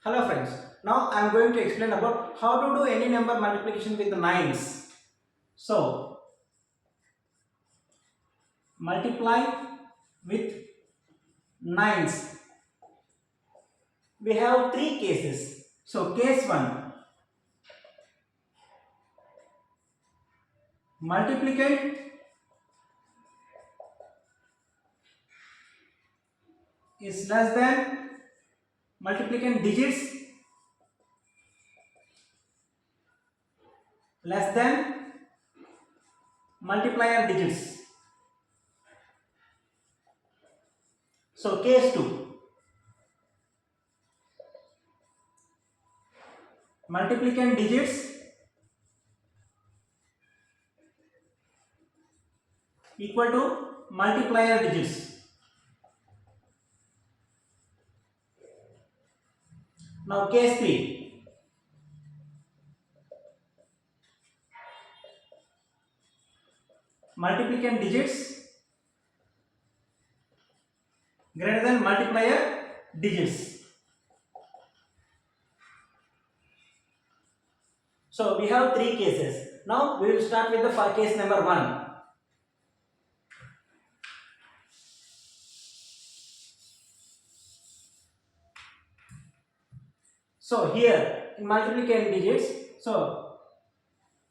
Hello friends, now I am going to explain about how to do any number multiplication with nines. So, multiply with nines. We have three cases. So, case 1, multiplicand is less than multiplicand digits less than multiplier digits. So, case 2, multiplicand digits equal to multiplier digits. Now, case 3, multiplicand digits greater than multiplier digits. So we have three cases. Now we will start with the case number 1. So here in multiplicand digits, so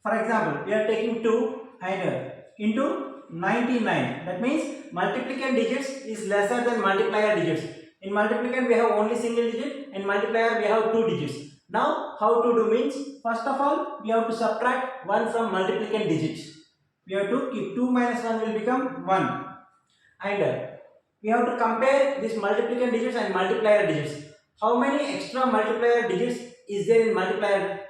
for example we are taking 2 and into 99. That means multiplicand digits is lesser than multiplier digits. In multiplicand we have only single digit, in multiplier we have two digits. Now how to do means, first of all we have to subtract 1 from multiplicand digits. We have to keep 2 minus 1 will become 1, and we have to compare this multiplicand digits and multiplier digits. How many extra multiplier digits is there in multiplier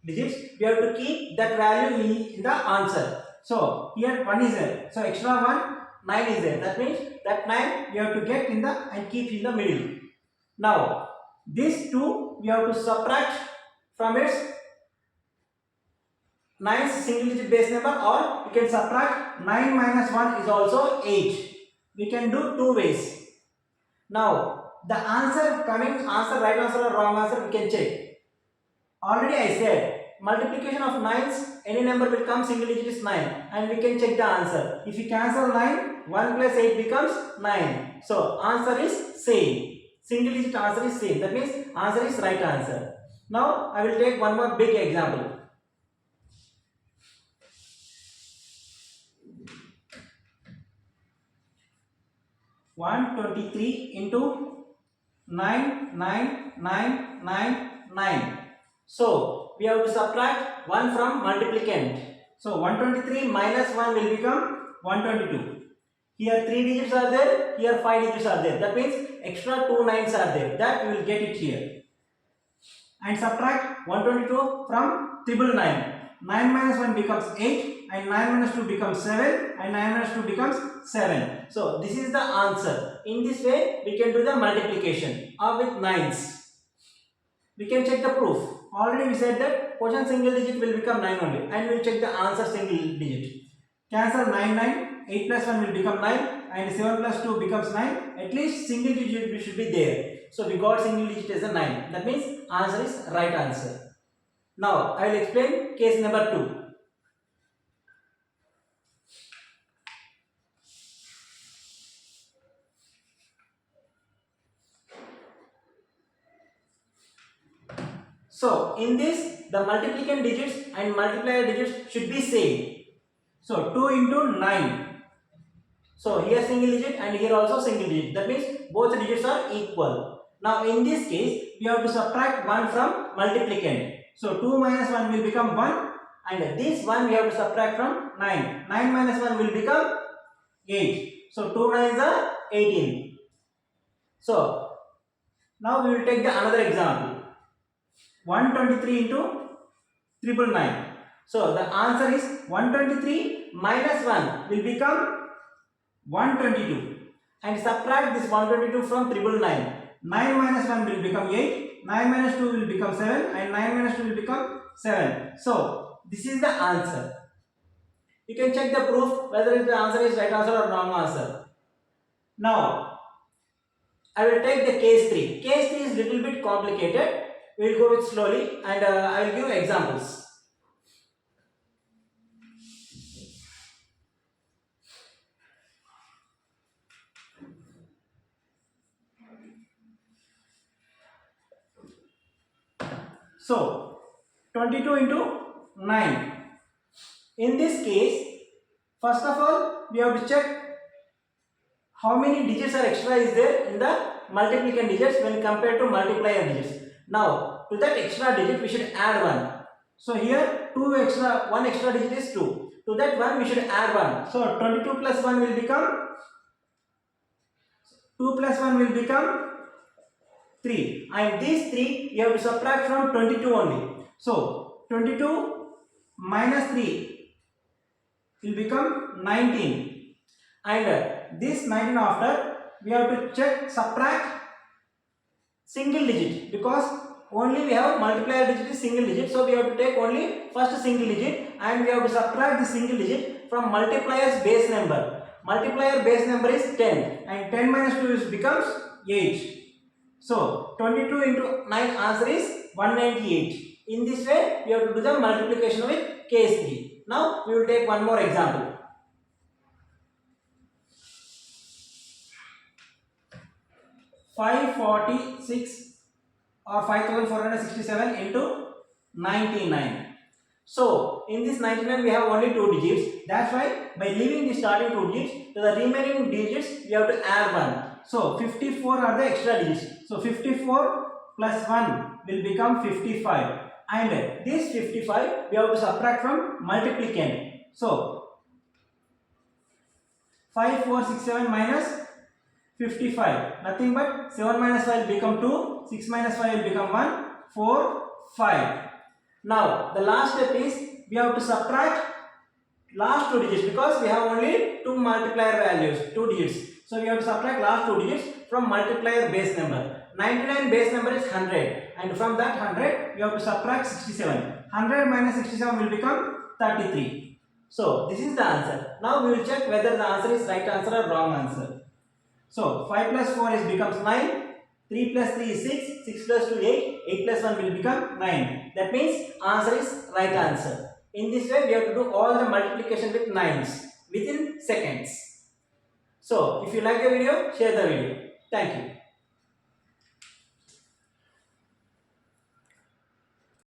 digits? We have to keep that value in the answer. So here 1 is there, so extra 1, 9 is there. That means that 9 we have to get in the and keep in the middle. Now this 2 we have to subtract from its 9th single digit base number, or we can subtract 9 minus 1 is also 8. We can do two ways. Now the answer coming, right answer or wrong answer, we can check. Already I said multiplication of 9s, any number will come single digit is 9, and we can check the answer. If we cancel 9, 1 plus 8 becomes 9. So answer is same. Single digit answer is same. That means answer is right answer. Now I will take one more big example. One 23 into 9. So we have to subtract 1 from multiplicand. So 123 minus 1 will become 122. Here 3 digits are there, here 5 digits are there. That means extra 2 9s are there. That we will get it here. And subtract 122 from 999. 9 minus 1 becomes 8, and 9 minus 2 becomes 7, and 9 minus 2 becomes 7. So this is the answer. In this way we can do the multiplication with 9s. We can check the proof. Already we said that quotient single digit will become 9 only, and we will check the answer single digit. Cancel 9, 8 plus 1 will become 9, and 7 plus 2 becomes 9. At least single digit should be there. So we got single digit as a 9. That means answer is right answer. Now I will explain case number 2. So in this, the multiplicand digits and multiplier digits should be same. So 2 into 9. So here single digit and here also single digit. That means both digits are equal. Now in this case, we have to subtract 1 from multiplicand. So 2 minus 1 will become 1, and this 1 we have to subtract from 9. 9 minus 1 will become 8. So 2 9s are 18. So now we will take the another example. 123 into 999. So the answer is 123 minus 1 will become 122, and subtract this 122 from 999. 9 minus 1 will become 8, 9 minus 2 will become 7, and 9 minus 2 will become 7. So this is the answer. You can check the proof whether the answer is right answer or wrong answer. Now I will take the case 3. Case 3 is little bit complicated. we will go with slowly, and I will give examples. So 22 into 9. In this case, first of all, we have to check how many digits are extra is there in the multiplicand digits when compared to multiplier digits. Now, to that extra digit, we should add 1. So here, 1 extra digit is 2. To that 1, we should add 1. So 22 plus 1 will become 2 plus 1 will become 3. And these 3, you have to subtract from 22 only. So 22 minus 3 will become 19. And this 19 after, we have to check subtract single digit, because only we have multiplier digit is single digit, so we have to take only first single digit, and we have to subtract the single digit from multiplier's base number. Multiplier base number is 10, and 10 minus 2 is becomes 8. So 22 into 9 answer is 198. In this way, we have to do the multiplication with case 3. Now we will take one more example. 546 or 5467 into 99. So in this 99 we have only 2 digits. That's why by leaving the starting 2 digits, to the remaining digits we have to add 1. So 54 are the extra digits. So 54 plus 1 will become 55. And this 55 we have to subtract from multiplicand. So 5467 minus 55, nothing but 7 minus 5 will become 2, 6 minus 5 will become 1, 4, 5. Now the last step is we have to subtract last 2 digits, because we have only 2 multiplier values, 2 digits. So we have to subtract last 2 digits from multiplier base number. 99 base number is 100, and from that 100 we have to subtract 67. 100 minus 67 will become 33. So this is the answer. Now we will check whether the answer is right answer or wrong answer. So 5 plus 4 is becomes 9, 3 plus 3 is 6, 6 plus 2 8, 8 plus 1 will become 9. That means answer is right answer. In this way we have to do all the multiplication with 9s within seconds. So if you like the video, share the video. Thank you.